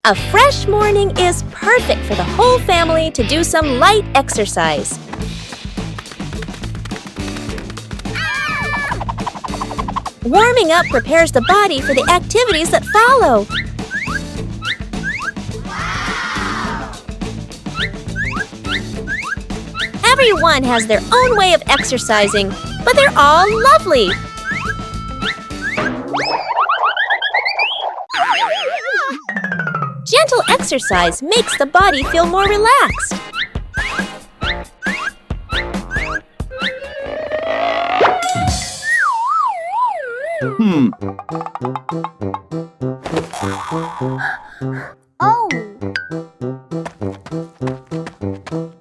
A fresh morning is perfect for the whole family to do some light exercise. Warming up prepares the body for the activities that follow. Everyone has their own way of exercising, but they're all lovely. Gentle exercise makes the body feel more relaxed. Oh.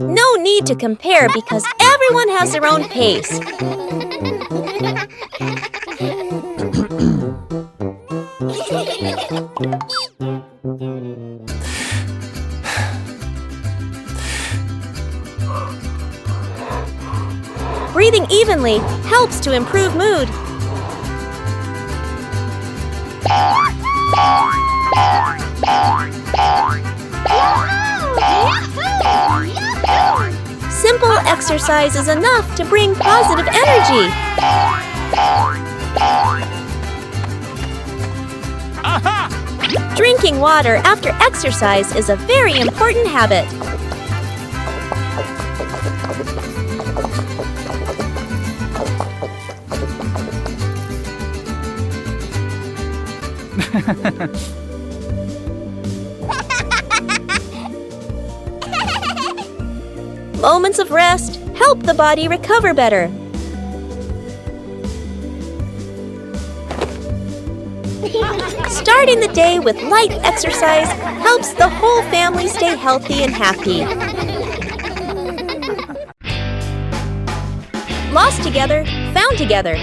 No need to compare because everyone has their own pace. Breathing evenly helps to improve mood. Simple exercise is enough to bring positive energy. Drinking water after exercise is a very important habit. Moments of rest help the body recover better. Starting the day with light exercise helps the whole family stay healthy and happy. Lost together, found together.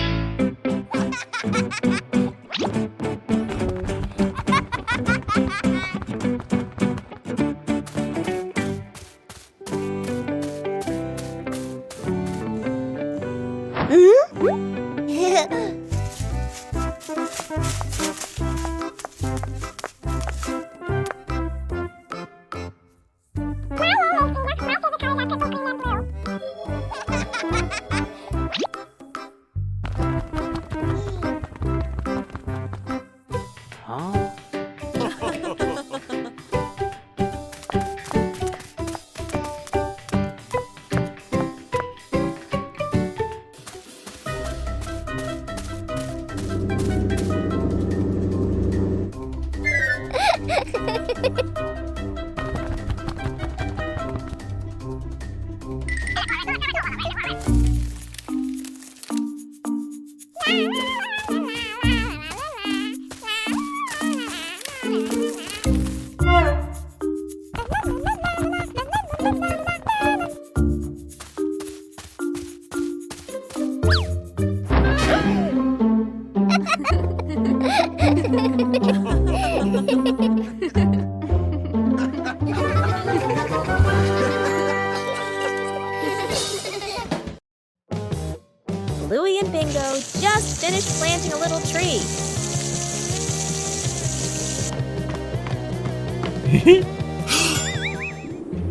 Bluey and Bingo just finished planting a little tree.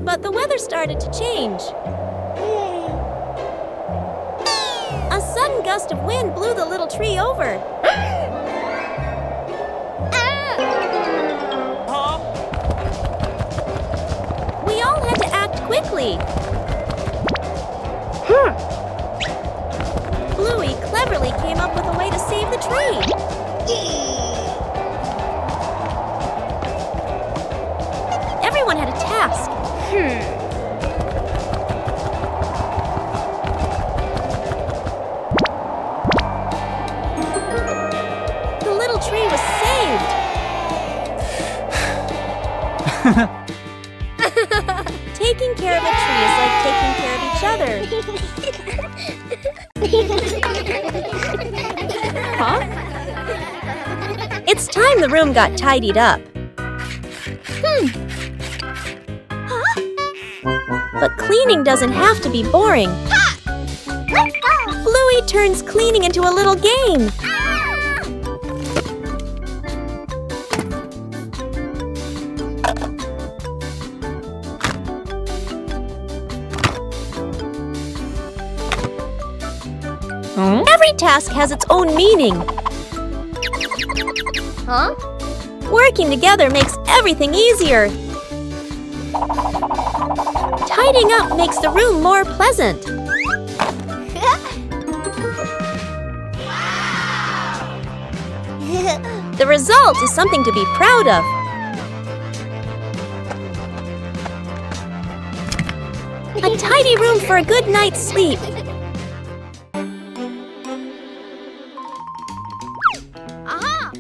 But the weather started to change. A sudden gust of wind blew the little tree over. We all had to act quickly. Bluey cleverly came up with a way to save the tree. Everyone had a task. The little tree was saved. Taking care of a tree is like taking care of each other. Huh? It's time the room got tidied up. But cleaning doesn't have to be boring. Bluey turns cleaning into a little game. Every task has its own meaning. Huh? Working together makes everything easier. Tidying up makes the room more pleasant. The result is something to be proud of. A tidy room for a good night's sleep. Aha!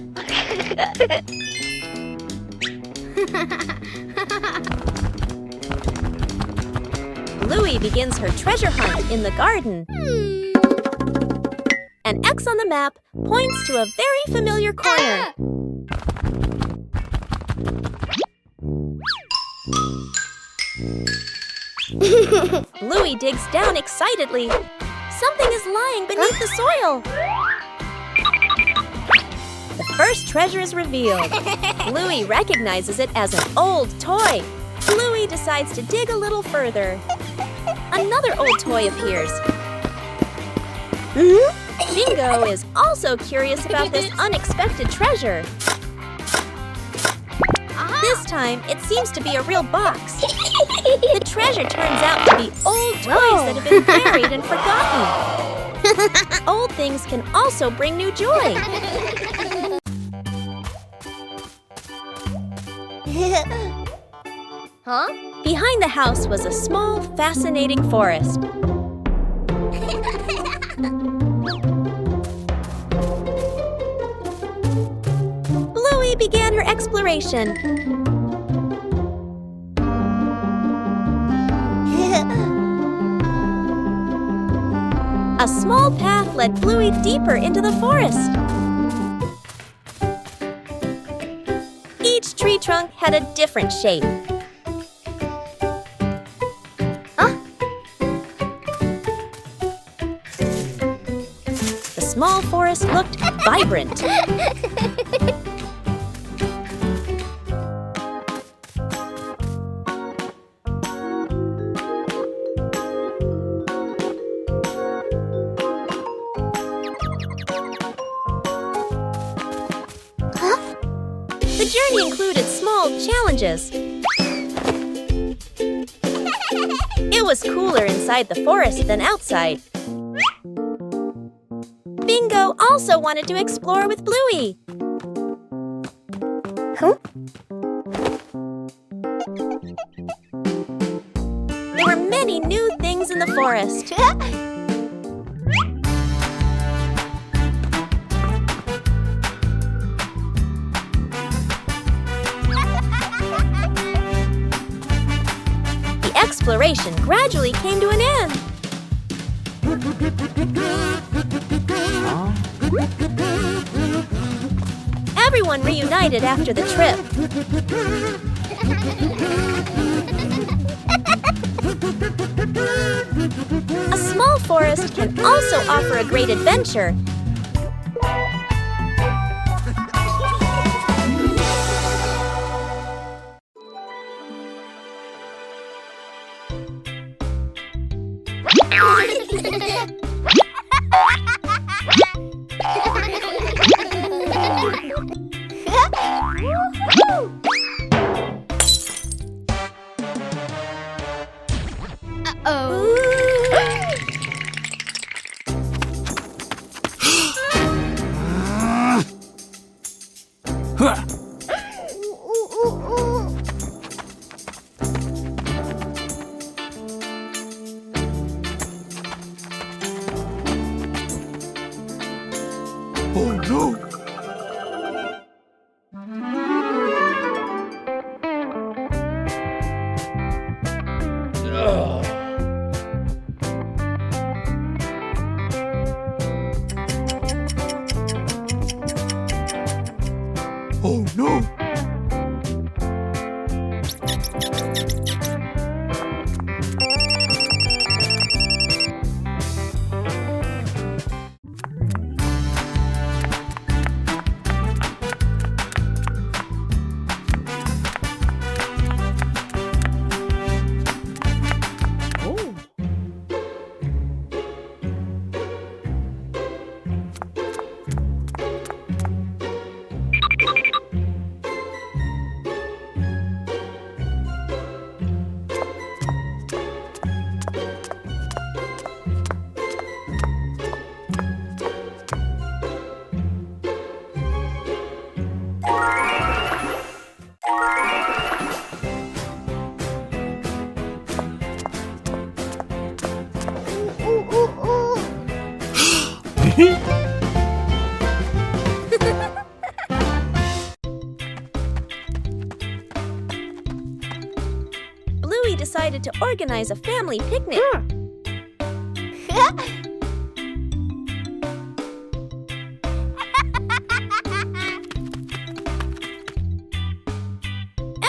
Bluey begins her treasure hunt in the garden. An X on the map points to a very familiar corner. Bluey digs down excitedly. Something is lying beneath the soil. The first treasure is revealed. Bluey recognizes it as an old toy. Bluey decides to dig a little further. Another old toy appears. Bingo is also curious about this unexpected treasure. This time, it seems to be a real box. The treasure turns out to be old toys that have been buried and forgotten. Old things can also bring new joy. Huh? Behind the house was a small, fascinating forest. Bluey began her exploration. A small path led Bluey deeper into the forest. Each tree trunk had a different shape. The small forest looked vibrant. The journey included small challenges. It was cooler inside the forest than outside. Bingo also wanted to explore with Bluey. There were many new things in the forest. The exploration gradually came to an end. Everyone reunited after the trip. A small forest can also offer a great adventure. Oh no! Bluey decided to organize a family picnic.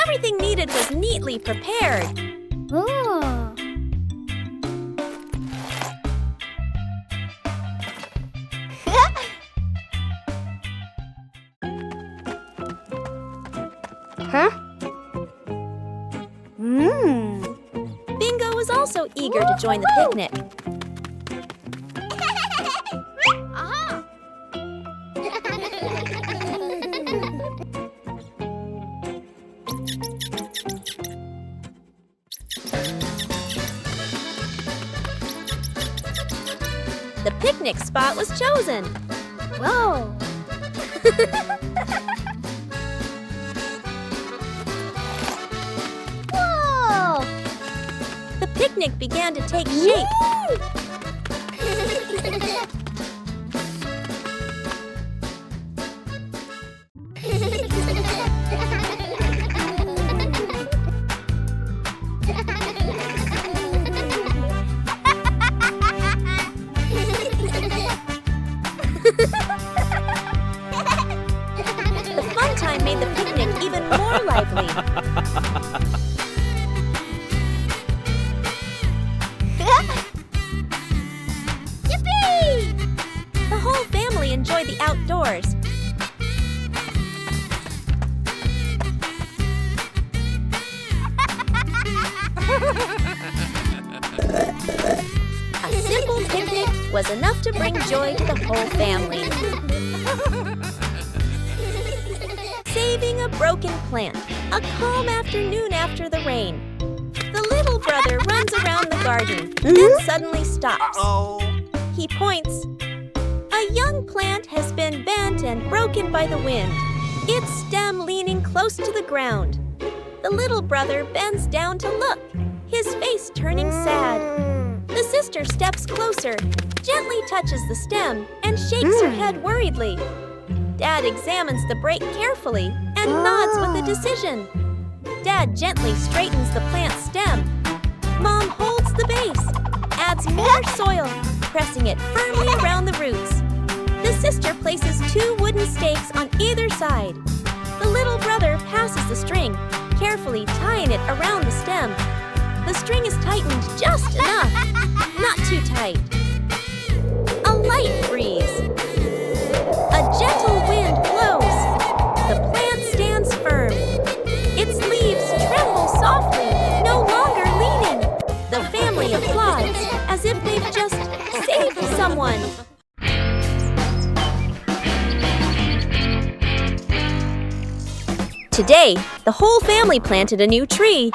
Everything needed was neatly prepared. Oh. Huh? Bingo was also eager to join the picnic. Aha! The picnic spot was chosen. Whoa! Whoa! The picnic began to take shape. The fun time made the picnic even more lively. Yippee! The whole family enjoyed the outdoors. A simple picnic was enough to bring joy to the whole family. Saving a broken plant, a calm afternoon after the rain. The little brother runs around the garden, then suddenly stops. He points. A young plant has been bent and broken by the wind, its stem leaning close to the ground. The little brother bends down to look, his face turning sad. The sister steps closer, gently touches the stem, and shakes her head worriedly. Dad examines the break carefully and nods with a decision. Dad gently straightens the plant stem. Mom holds the base, adds more soil, pressing it firmly around the roots. The sister places 2 wooden stakes on either side. The little brother passes the string, carefully tying it around the stem. The string is tightened just enough, not too tight. A light breeze. A gentle wind blows. The plant stands firm. Its leaves tremble softly, no longer leaning. The family applauds as if they've just saved someone. Today, the whole family planted a new tree.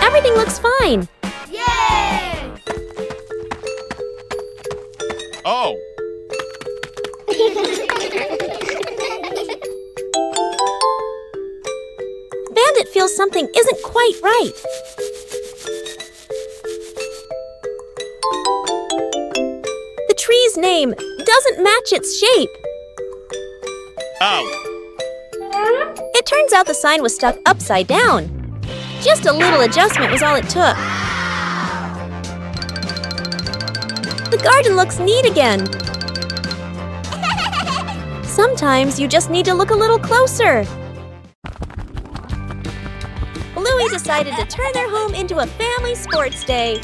Everything looks fine. Yay! Oh! Bandit feels something isn't quite right. The tree's name doesn't match its shape. Oh! It turns out the sign was stuck upside down. Just a little adjustment was all it took. The garden looks neat again. Sometimes you just need to look a little closer. Bluey decided to turn their home into a family sports day.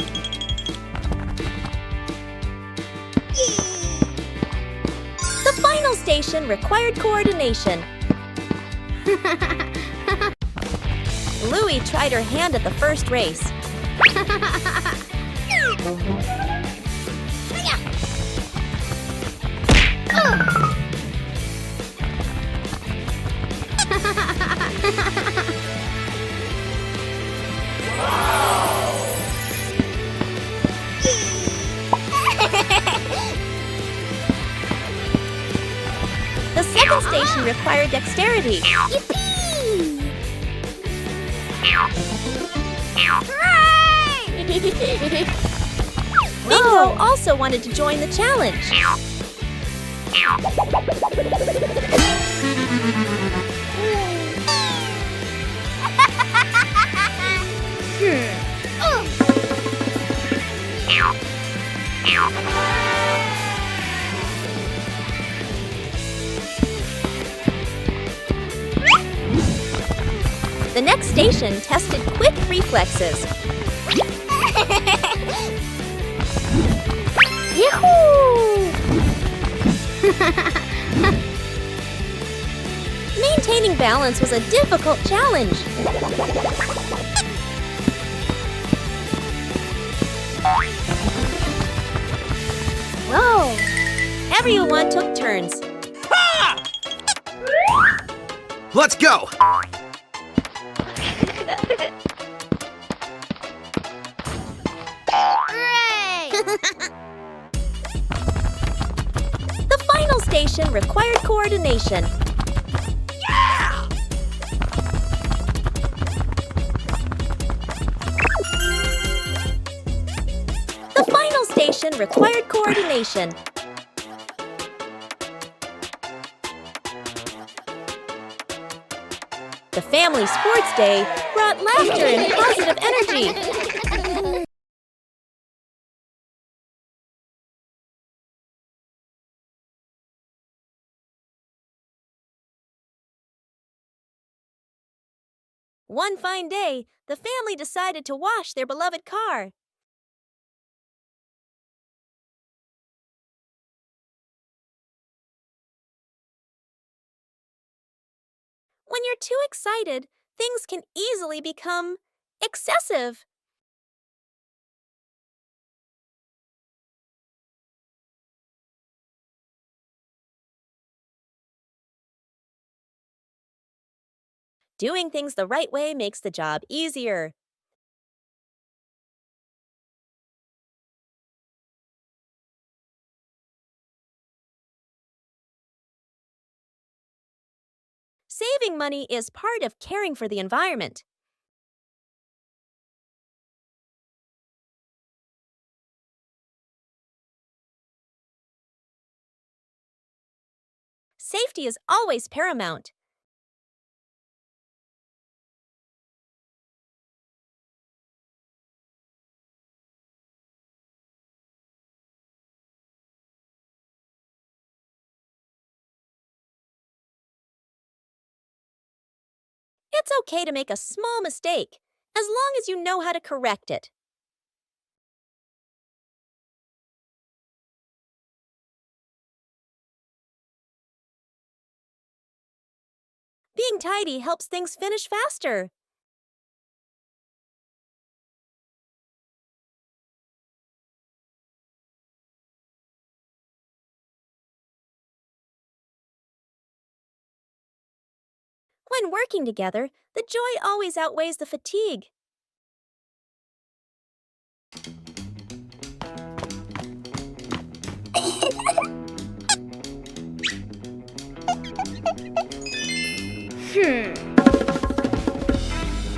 The final station required coordination. Bluey tried her hand at the first race. The second station required dexterity. Bingo also wanted to join the challenge. The next station tested quick reflexes. Yahoo! Maintaining balance was a difficult challenge. Whoa! Everyone took turns. Let's go! Hooray! The final station required coordination. The final station required coordination. The family sports day brought laughter and positive energy. One fine day, the family decided to wash their beloved car. When you're too excited, things can easily become excessive. Doing things the right way makes the job easier. Saving money is part of caring for the environment. Safety is always paramount. It's okay to make a small mistake, as long as you know how to correct it. Being tidy helps things finish faster. When working together, the joy always outweighs the fatigue.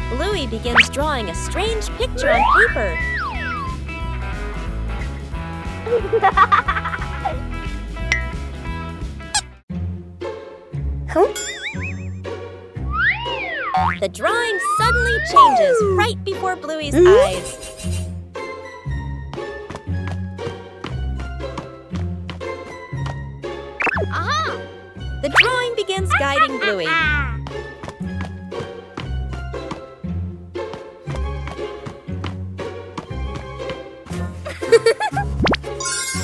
Bluey begins drawing a strange picture on paper. The drawing suddenly changes right before Bluey's eyes. Aha! The drawing begins guiding Bluey.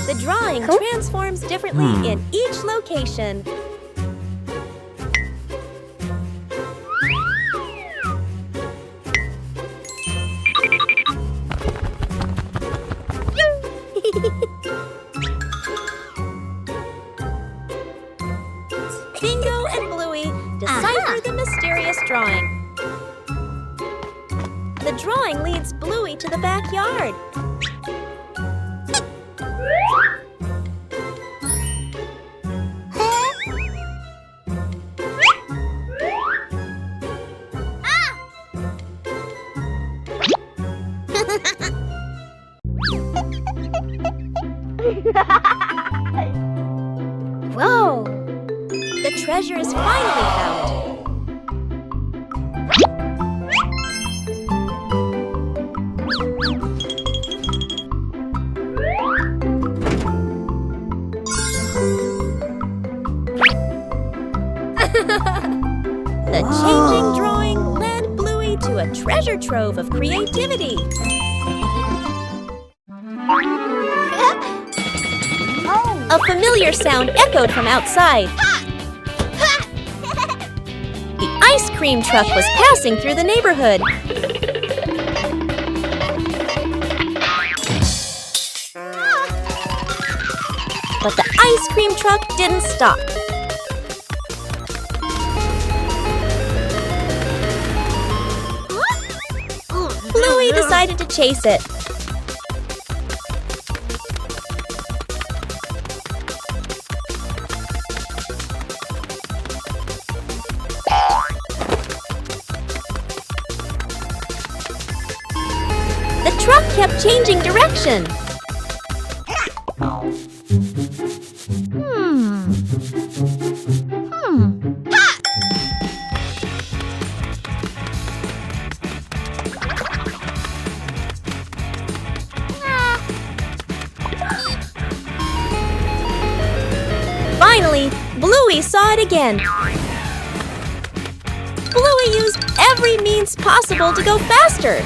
The drawing transforms differently in each location. Bingo and Bluey decipher the mysterious drawing. The drawing leads Bluey to the backyard. Whoa! The treasure is finally found. The changing drawing led Bluey to a treasure trove of creativity. A familiar sound echoed from outside. The ice cream truck was passing through the neighborhood. But the ice cream truck didn't stop. Bluey decided to chase it. The truck kept changing direction. Finally, Bluey saw it again. Bluey used every means possible to go faster.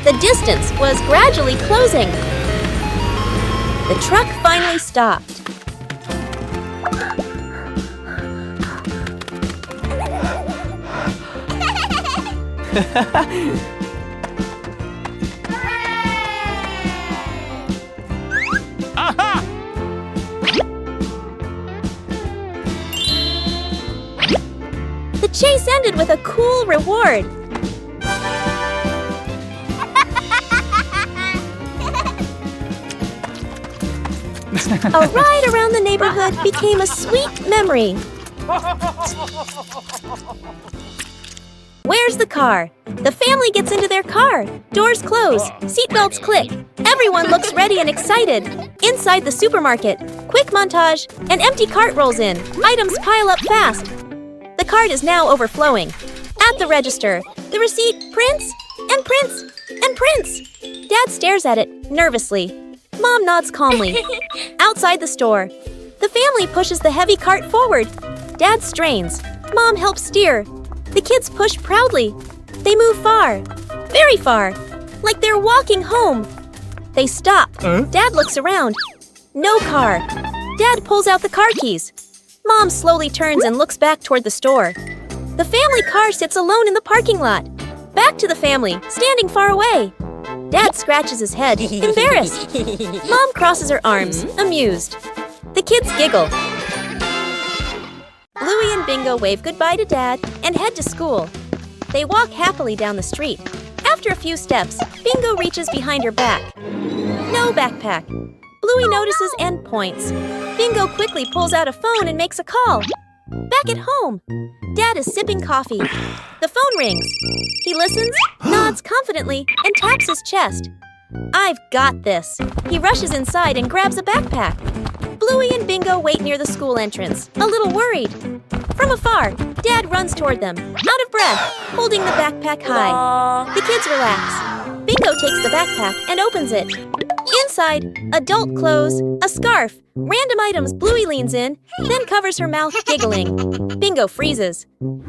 The distance was gradually closing. The truck finally stopped. The chase ended with a cool reward. A ride around the neighborhood became a sweet memory. Where's the car? The family gets into their car. Doors close. Seatbelts click. Everyone looks ready and excited. Inside the supermarket, quick montage, an empty cart rolls in. Items pile up fast. The cart is now overflowing. At the register, the receipt prints and prints and prints. Dad stares at it nervously. Mom nods calmly. Outside the store, the family pushes the heavy cart forward. Dad strains. Mom helps steer. The kids push proudly. They move far, very far, like they're walking home. They stop. Dad looks around. No car. Dad pulls out the car keys. Mom slowly turns and looks back toward the store. The family car sits alone in the parking lot. Back to the family, standing far away. Dad scratches his head, embarrassed. Mom crosses her arms, amused. The kids giggle. Bluey and Bingo wave goodbye to Dad and head to school. They walk happily down the street. After a few steps, Bingo reaches behind her back. No backpack. Bluey notices and points. Bingo quickly pulls out a phone and makes a call. Back at home, Dad is sipping coffee. The phone rings. He listens, nods confidently, and taps his chest. I've got this. He rushes inside and grabs a backpack. Bluey and Bingo wait near the school entrance, a little worried. From afar, Dad runs toward them, out of breath, holding the backpack high. The kids relax. Bingo takes the backpack and opens it. Inside, adult clothes, a scarf, random items. Bluey leans in, then covers her mouth, giggling. Bingo freezes.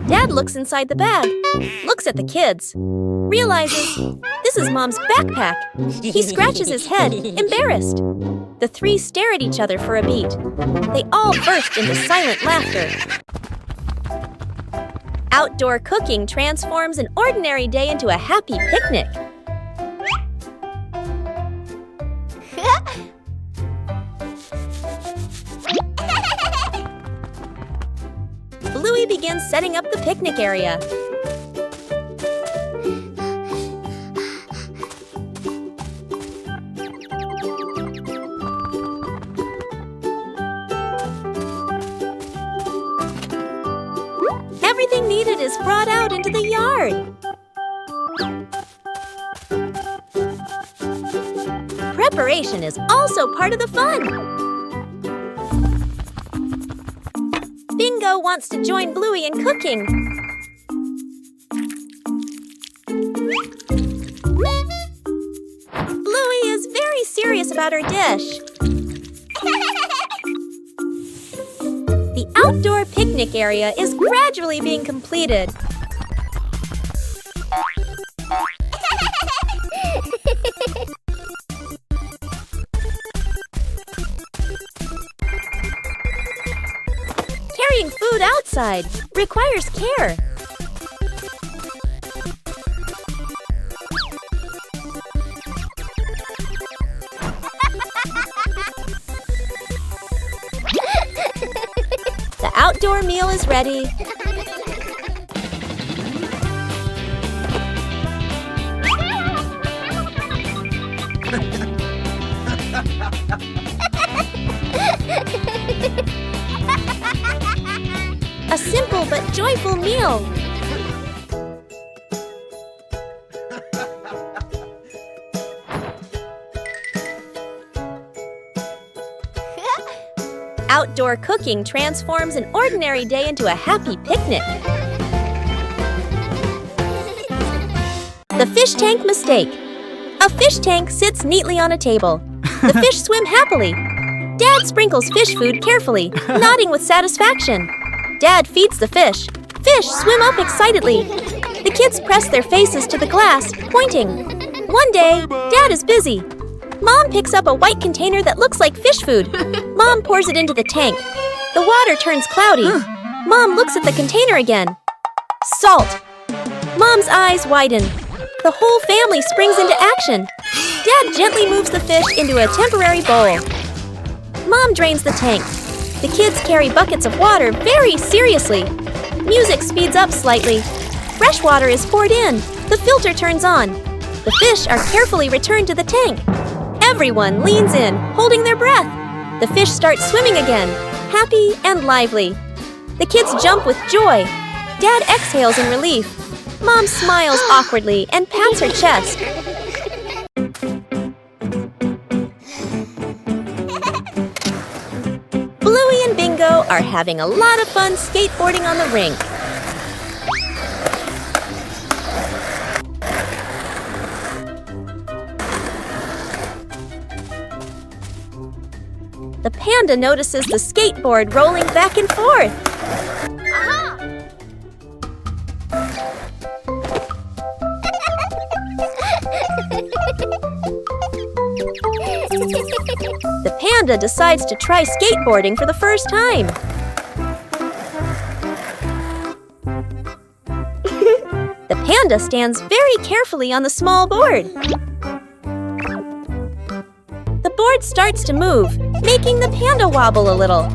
Dad looks inside the bag, looks at the kids, realizes this is Mom's backpack. He scratches his head, embarrassed. The three stare at each other for a beat. They all burst into silent laughter. Outdoor cooking transforms an ordinary day into a happy picnic. Bluey begins setting up the picnic area. Everything needed is brought out into the yard. Preparation is also part of the fun. Bingo wants to join Bluey in cooking. Bluey is very serious about her dish. The outdoor picnic area is gradually being completed. Carrying food outside requires care. The outdoor meal is ready. A simple but joyful meal. Outdoor cooking transforms an ordinary day into a happy picnic. The fish tank mistake. A fish tank sits neatly on a table. The fish swim happily. Dad sprinkles fish food carefully, nodding with satisfaction. Dad feeds the fish. Fish swim up excitedly. The kids press their faces to the glass, pointing. One day, Dad is busy. Mom picks up a white container that looks like fish food. Mom pours it into the tank. The water turns cloudy. Mom looks at the container again. Salt. Mom's eyes widen. The whole family springs into action. Dad gently moves the fish into a temporary bowl. Mom drains the tank. The kids carry buckets of water very seriously. Music speeds up slightly. Fresh water is poured in. The filter turns on. The fish are carefully returned to the tank. Everyone leans in, holding their breath. The fish starts swimming again, happy and lively. The kids jump with joy. Dad exhales in relief. Mom smiles awkwardly and pats her chest. Bluey and Bingo are having a lot of fun skateboarding on the rink. The panda notices the skateboard rolling back and forth. The panda decides to try skateboarding for the first time. The panda stands very carefully on the small board. The board starts to move, making the panda wobble a little.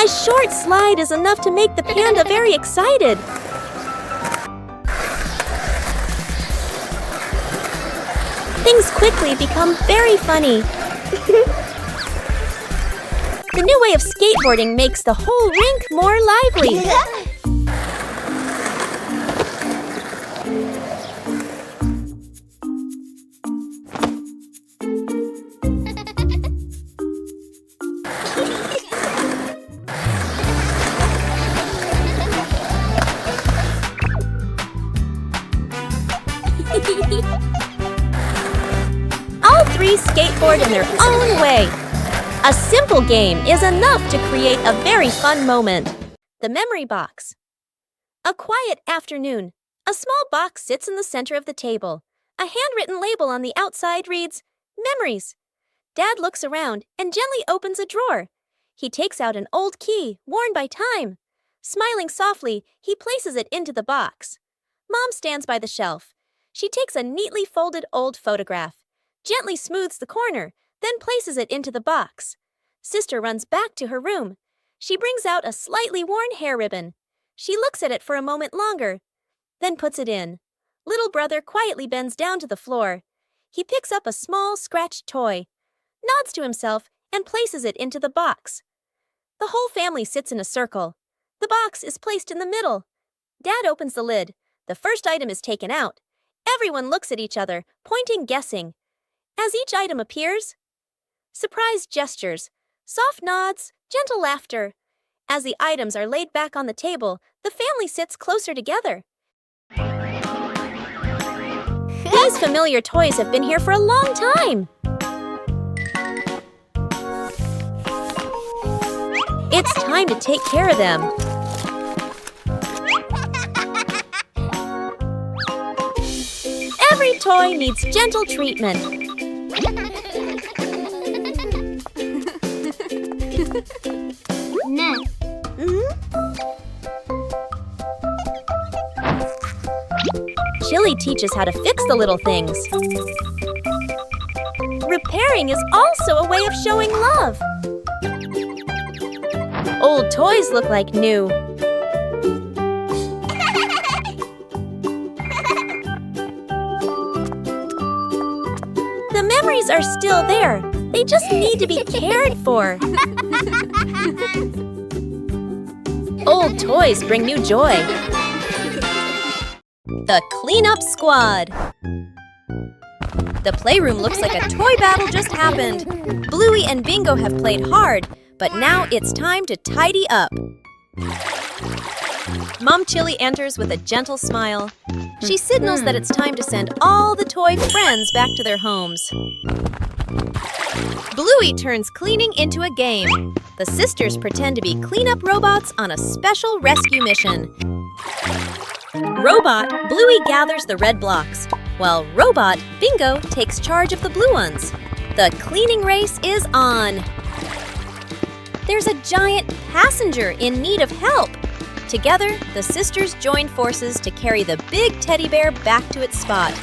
A short slide is enough to make the panda very excited. Things quickly become very funny. The new way of skateboarding makes the whole rink more lively. All three skateboard in their own way. A simple game is enough to create a very fun moment. The memory box. A quiet afternoon. A small box sits in the center of the table. A handwritten label on the outside reads, "Memories." Dad looks around and gently opens a drawer. He takes out an old key, worn by time. Smiling softly, he places it into the box. Mom stands by the shelf. She takes a neatly folded old photograph, gently smooths the corner, then places it into the box. Sister runs back to her room. She brings out a slightly worn hair ribbon. She looks at it for a moment longer, then puts it in. Little brother quietly bends down to the floor. He picks up a small, scratched toy, nods to himself, and places it into the box. The whole family sits in a circle. The box is placed in the middle. Dad opens the lid. The first item is taken out. Everyone looks at each other, pointing, guessing. As each item appears, surprised gestures, soft nods, gentle laughter. As the items are laid back on the table, the family sits closer together. These familiar toys have been here for a long time. It's time to take care of them. Every toy needs gentle treatment. No. Chili teaches how to fix the little things. Repairing is also a way of showing love. Old toys look like new. The memories are still there. They just need to be cared for. Old toys bring new joy. The Cleanup Squad. The playroom looks like a toy battle just happened. Bluey and Bingo have played hard, but now it's time to tidy up. Mom Chili enters with a gentle smile. She signals that it's time to send all the toy friends back to their homes. Bluey turns cleaning into a game. The sisters pretend to be cleanup robots on a special rescue mission. Robot Bluey gathers the red blocks, while Robot Bingo takes charge of the blue ones. The cleaning race is on. There's a giant passenger in need of help. Together, the sisters join forces to carry the big teddy bear back to its spot.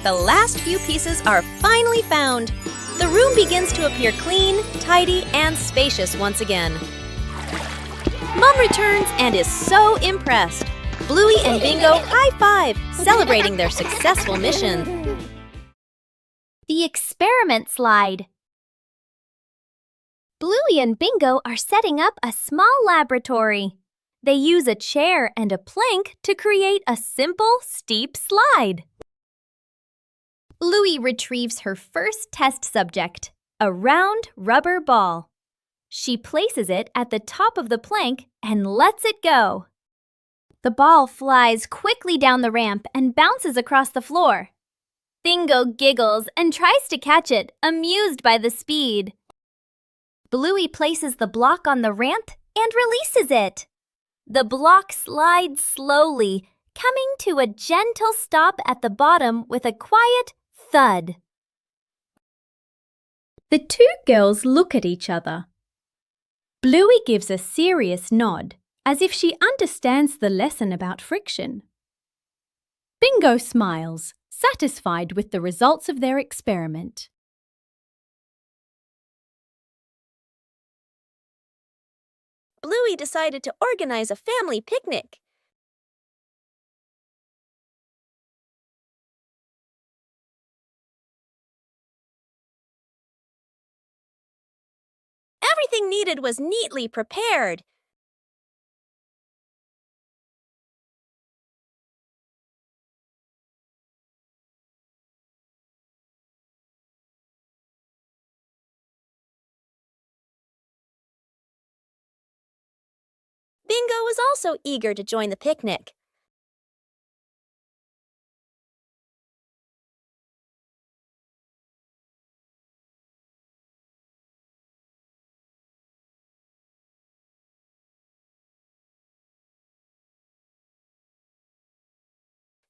The last few pieces are finally found. The room begins to appear clean, tidy, and spacious once again. Mom returns and is so impressed. Bluey and Bingo high-five, celebrating their successful mission. The experiment slide. Bluey and Bingo are setting up a small laboratory. They use a chair and a plank to create a simple, steep slide. Bluey retrieves her first test subject, a round rubber ball. She places it at the top of the plank and lets it go. The ball flies quickly down the ramp and bounces across the floor. Bingo giggles and tries to catch it, amused by the speed. Bluey places the block on the ramp and releases it. The block slides slowly, coming to a gentle stop at the bottom with a quiet thud. The two girls look at each other. Bluey gives a serious nod, as if she understands the lesson about friction. Bingo smiles, satisfied with the results of their experiment. Bluey decided to organize a family picnic. Everything needed was neatly prepared. Bingo was also eager to join the picnic.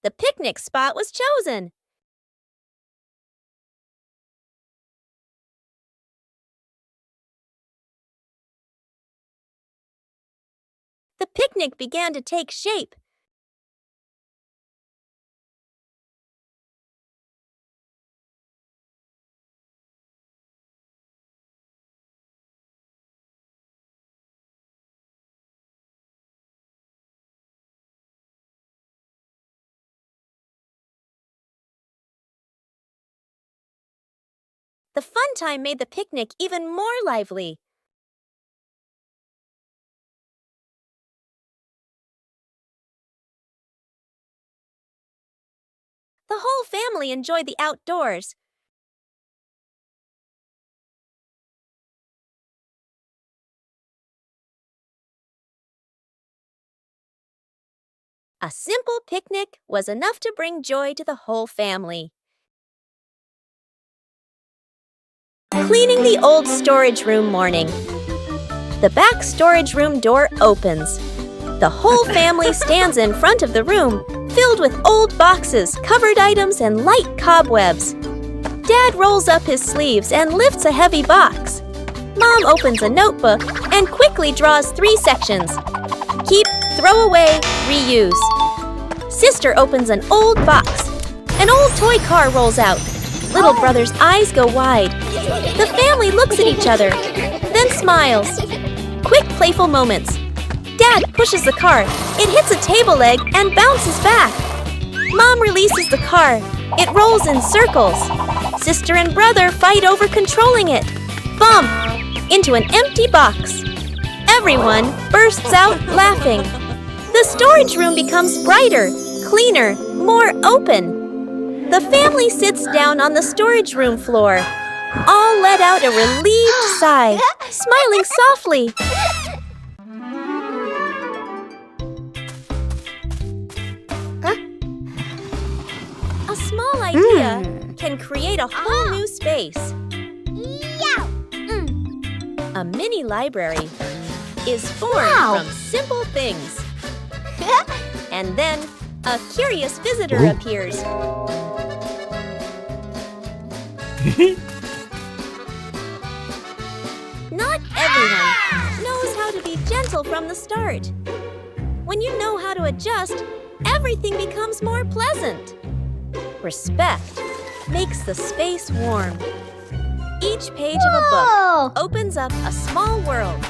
The picnic spot was chosen. The picnic began to take shape. The fun time made the picnic even more lively. The whole family enjoyed the outdoors. A simple picnic was enough to bring joy to the whole family. Cleaning the old storage room morning. The back storage room door opens. The whole family stands in front of the room, filled with old boxes, covered items, and light cobwebs. Dad rolls up his sleeves and lifts a heavy box. Mom opens a notebook and quickly draws 3 sections. Keep, throw away, reuse. Sister opens an old box. An old toy car rolls out. Little brother's eyes go wide. The family looks at each other, then smiles. Quick, playful moments. Dad pushes the car. It hits a table leg and bounces back. Mom releases the car. It rolls in circles. Sister and brother fight over controlling it. Bump! Into an empty box. Everyone bursts out laughing. The storage room becomes brighter, cleaner, more open. The family sits down on the storage room floor. All let out a relieved sigh, smiling softly. A small idea can create a whole new space. A mini library is formed from simple things. And then a curious visitor appears. Not everyone knows how to be gentle from the start. When you know how to adjust, everything becomes more pleasant. Respect makes the space warm. Each page of a book opens up a small world.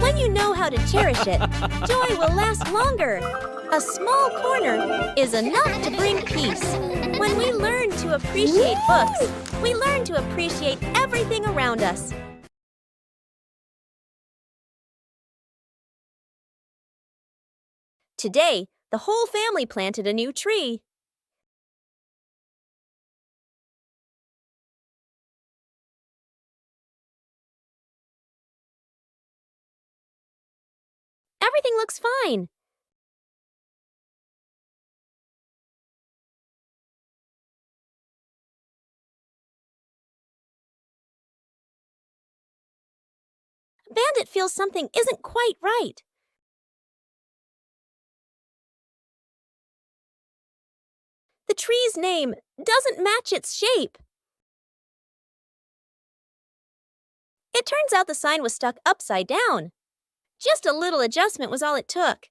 When you know how to cherish it, joy will last longer. A small corner is enough to bring peace. When we learn to appreciate books, we learn to appreciate everything around us. Today, the whole family planted a new tree. Everything looks fine. Bandit feels something isn't quite right. The tree's name doesn't match its shape. It turns out the sign was stuck upside down. Just a little adjustment was all it took.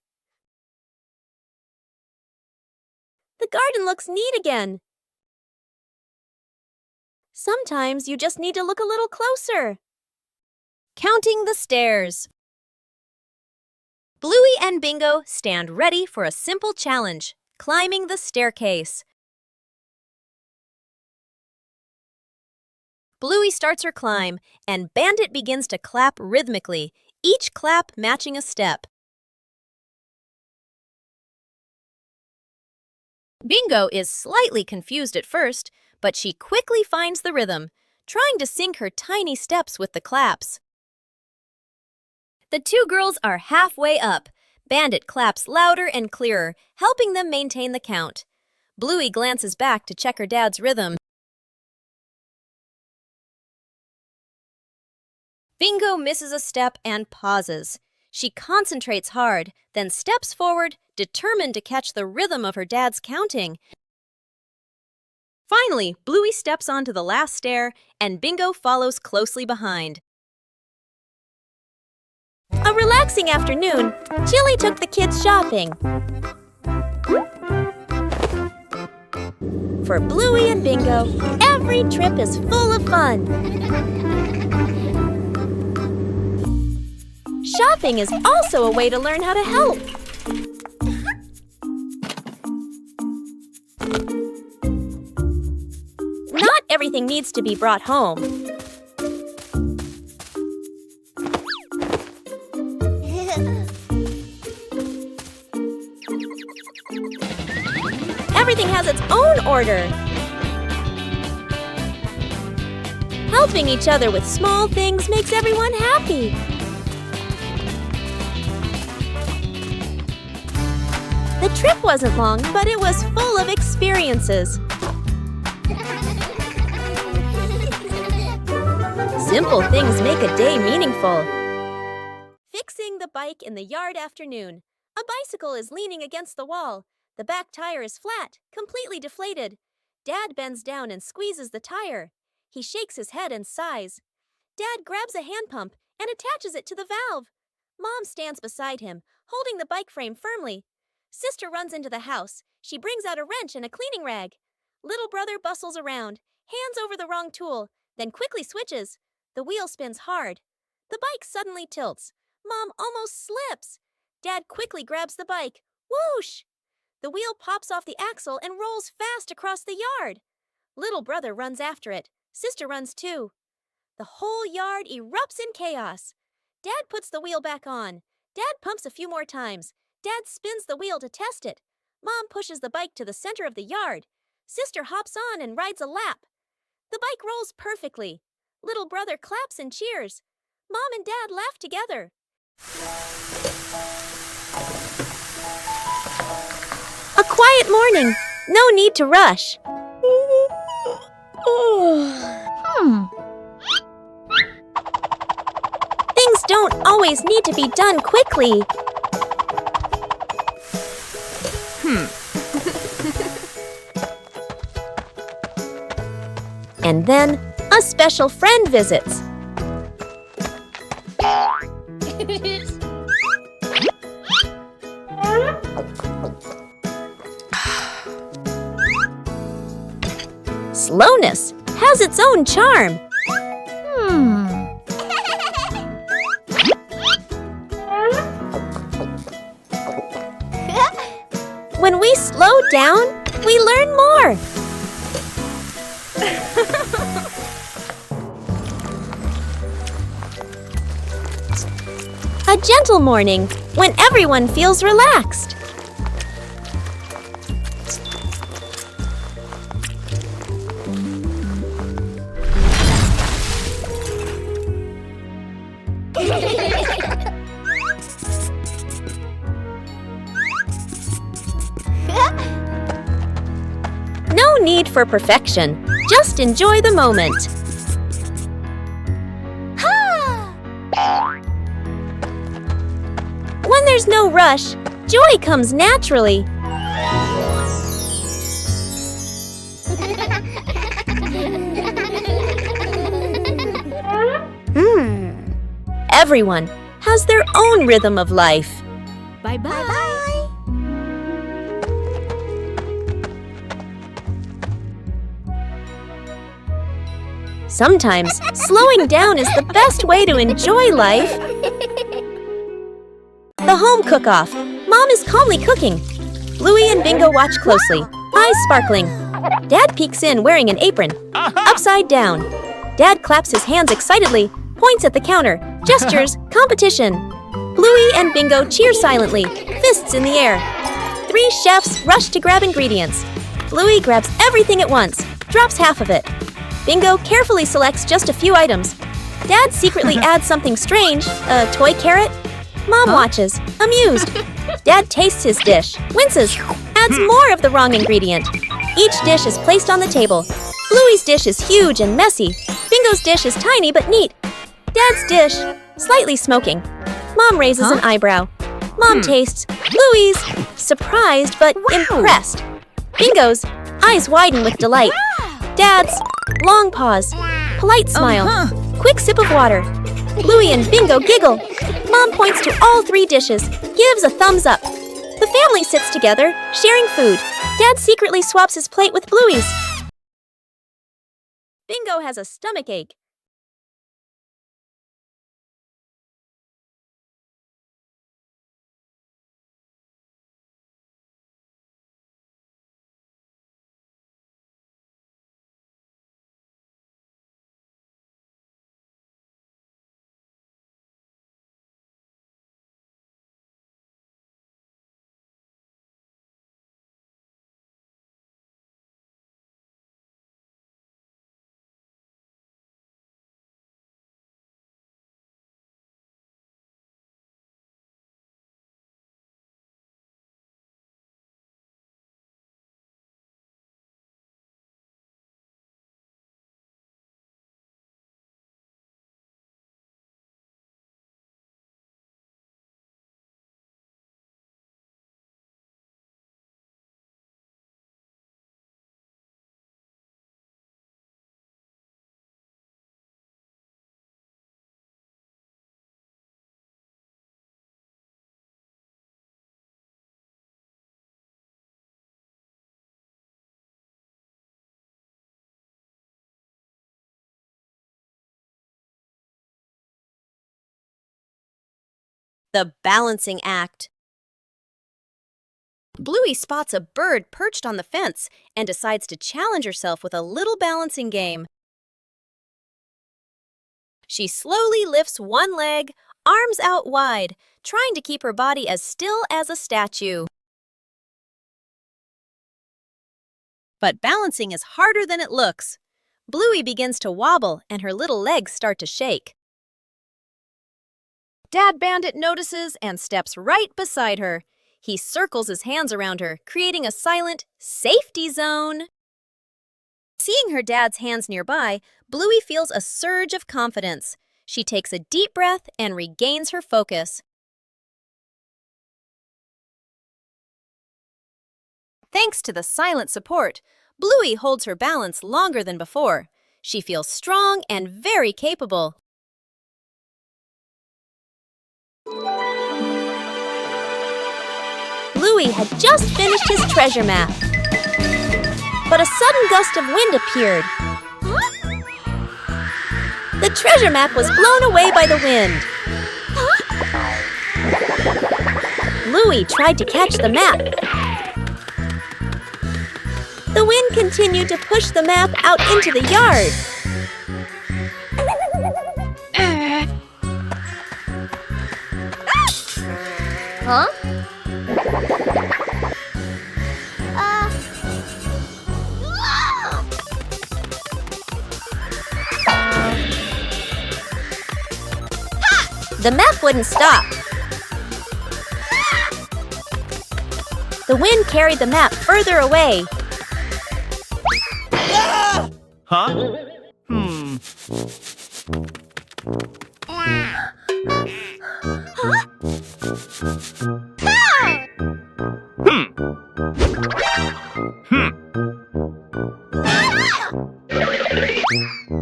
The garden looks neat again. Sometimes you just need to look a little closer. Counting the stairs. Bluey and Bingo stand ready for a simple challenge, climbing the staircase. Bluey starts her climb, and Bandit begins to clap rhythmically, each clap matching a step. Bingo is slightly confused at first, but she quickly finds the rhythm, trying to sync her tiny steps with the claps. The 2 girls are halfway up. Bandit claps louder and clearer, helping them maintain the count. Bluey glances back to check her dad's rhythm. Bingo misses a step and pauses. She concentrates hard, then steps forward, determined to catch the rhythm of her dad's counting. Finally, Bluey steps onto the last stair, and Bingo follows closely behind. A relaxing afternoon, Chili took the kids shopping. For Bluey and Bingo, every trip is full of fun. Shopping is also a way to learn how to help. everything needs to be brought home. Everything has its own order. Helping each other with small things makes everyone happy. The trip wasn't long, but it was full of experiences. Simple things make a day meaningful. Fixing the bike in the yard afternoon. A bicycle is leaning against the wall. The back tire is flat, completely deflated. Dad bends down and squeezes the tire. He shakes his head and sighs. Dad grabs a hand pump and attaches it to the valve. Mom stands beside him, holding the bike frame firmly. Sister runs into the house. She brings out a wrench and a cleaning rag. Little brother bustles around, hands over the wrong tool, then quickly switches. The wheel spins hard. The bike suddenly tilts. Mom almost slips. Dad quickly grabs the bike. Whoosh! The wheel pops off the axle and rolls fast across the yard. Little brother runs after it. Sister runs too. The whole yard erupts in chaos. Dad puts the wheel back on. Dad pumps a few more times. Dad spins the wheel to test it. Mom pushes the bike to the center of the yard. Sister hops on and rides a lap. The bike rolls perfectly. Little brother claps and cheers. Mom and Dad laugh together. A quiet morning. No need to rush. Things don't always need to be done quickly. And then, a special friend visits. Slowness has its own charm. When we slow down, we learn more. A gentle morning when everyone feels relaxed. No need for perfection. Just enjoy the moment. When there's no rush, joy comes naturally. Everyone has their own rhythm of life. Bye-bye. Sometimes, slowing down is the best way to enjoy life. The home cook-off. Mom is calmly cooking. Bluey and Bingo watch closely, eyes sparkling. Dad peeks in wearing an apron, upside down. Dad claps his hands excitedly, points at the counter, gestures, competition. Bluey and Bingo cheer silently, fists in the air. 3 chefs rush to grab ingredients. Bluey grabs everything at once, drops half of it. Bingo carefully selects just a few items. Dad secretly adds something strange, a toy carrot. Mom watches, amused. Dad tastes his dish, winces, adds more of the wrong ingredient. Each dish is placed on the table. Bluey's dish is huge and messy. Bingo's dish is tiny but neat. Dad's dish, slightly smoking. Mom raises an eyebrow. Mom tastes. Bluey's, surprised but impressed. Bingo's, eyes widen with delight. Dad's, long pause, polite smile, quick sip of water. Bluey and Bingo giggle. Mom points to all 3 dishes, gives a thumbs up. The family sits together, sharing food. Dad secretly swaps his plate with Bluey's. Bingo has a stomachache. The balancing act. Bluey spots a bird perched on the fence and decides to challenge herself with a little balancing game. She slowly lifts one leg, arms out wide, trying to keep her body as still as a statue. But balancing is harder than it looks. Bluey begins to wobble and her little legs start to shake. Dad Bandit notices and steps right beside her. He circles his hands around her, creating a silent safety zone. Seeing her dad's hands nearby, Bluey feels a surge of confidence. She takes a deep breath and regains her focus. Thanks to the silent support, Bluey holds her balance longer than before. She feels strong and very capable. Bluey had just finished his treasure map. But a sudden gust of wind appeared. The treasure map was blown away by the wind. Bluey tried to catch the map. The wind continued to push the map out into the yard. Huh? The map wouldn't stop. The wind carried the map further away. Huh?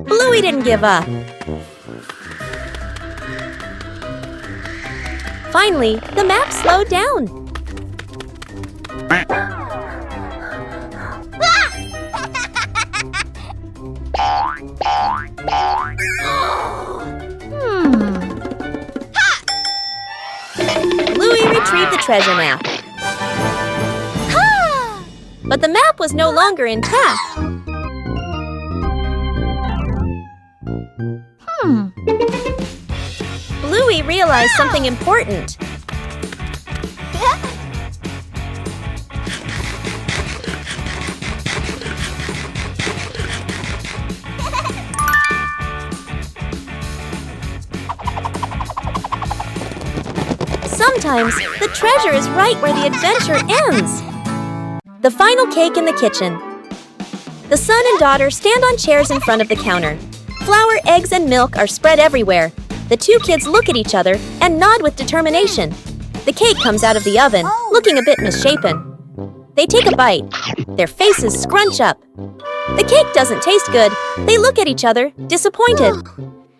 Bluey didn't give up. Finally, the map slowed down. Bluey retrieved the treasure map. But the map was no longer intact. Bluey realized something important. Sometimes the treasure is right where the adventure ends. The final cake in the kitchen. The son and daughter stand on chairs in front of the counter. Flour, eggs, and milk are spread everywhere. The two kids look at each other and nod with determination. The cake comes out of the oven, looking a bit misshapen. They take a bite. Their faces scrunch up. The cake doesn't taste good. They look at each other, disappointed.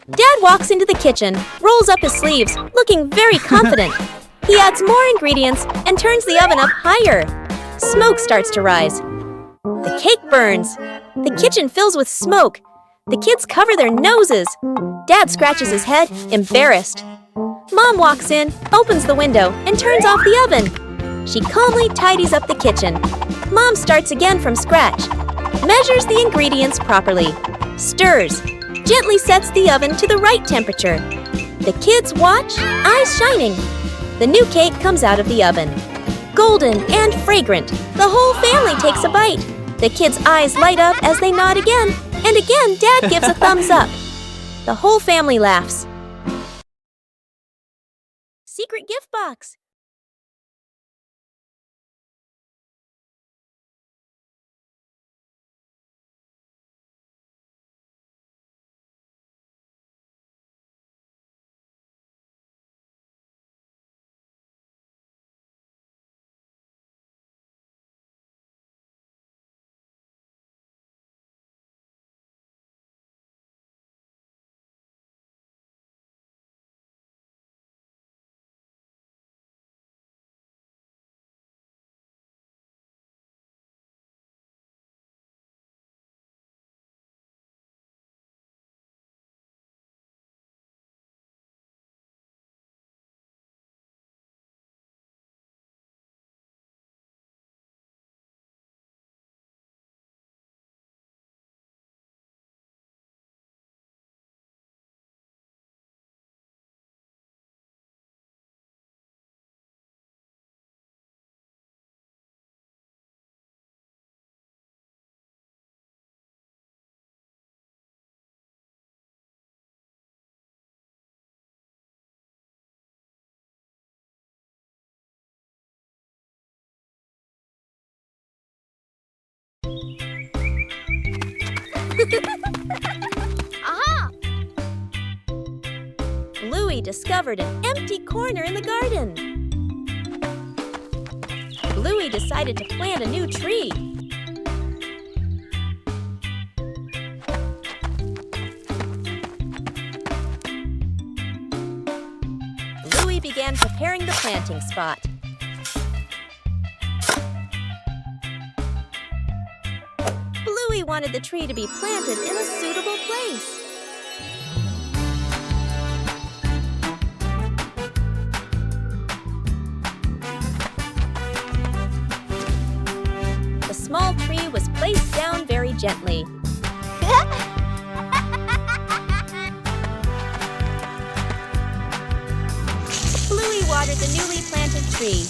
Dad walks into the kitchen, rolls up his sleeves, looking very confident. He adds more ingredients and turns the oven up higher. Smoke starts to rise. The cake burns. The kitchen fills with smoke. The kids cover their noses. Dad scratches his head, embarrassed. Mom walks in, opens the window, and turns off the oven. She calmly tidies up the kitchen. Mom starts again from scratch. Measures the ingredients properly. Stirs. Gently sets the oven to the right temperature. The kids watch, eyes shining. The new cake comes out of the oven. Golden and fragrant, the whole family takes a bite. The kids' eyes light up as they nod again, and again Dad gives a thumbs up. The whole family laughs. Secret gift box. Bluey discovered an empty corner in the garden. Bluey decided to plant a new tree. Bluey began preparing the planting spot. Bluey wanted the tree to be planted in a suitable place. The small tree was placed down very gently. Bluey watered the newly planted tree.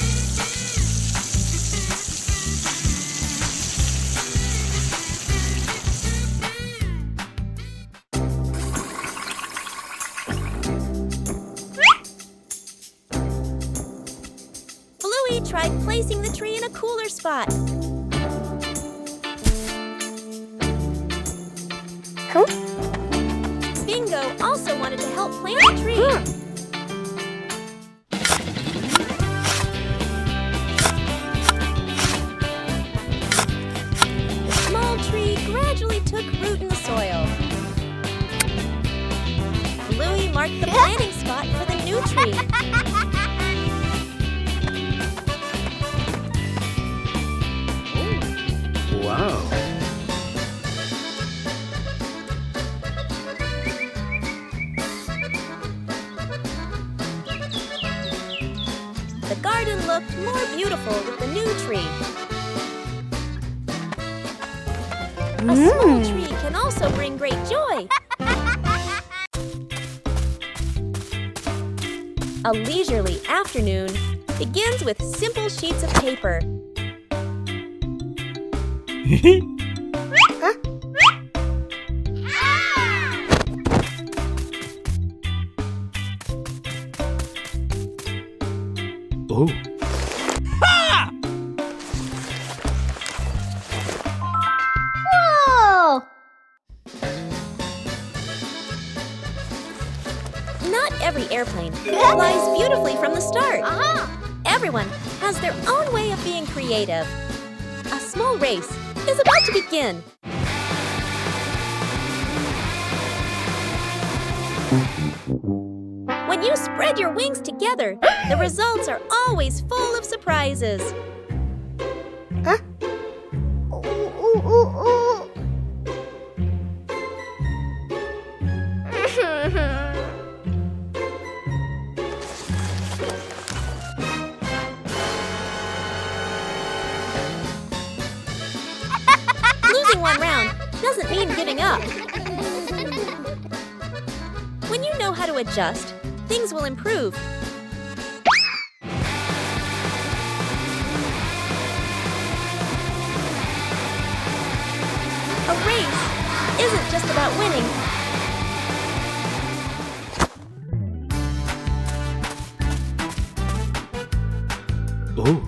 Bluey tried placing the tree in a cooler spot. Bingo also wanted to help plant the tree. The small tree gradually took root in the soil. Bluey marked the planting spot for the new tree. Wow. The garden looked more beautiful with the new tree. A small tree can also bring great joy. A leisurely afternoon begins with simple sheets of paper. Oh. Whoa! Not every airplane flies beautifully from the start. Everyone has their own way of being creative. A small race is about to begin. When you spread your wings together, the results are always full of surprises. Losing one round doesn't mean giving up. When you know how to adjust, things will improve. A race isn't just about winning. Oh.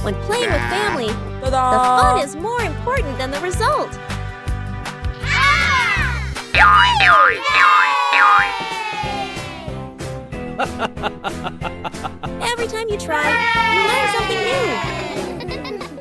When playing with family, the fun is more important than the result. Every time you try, you learn something new.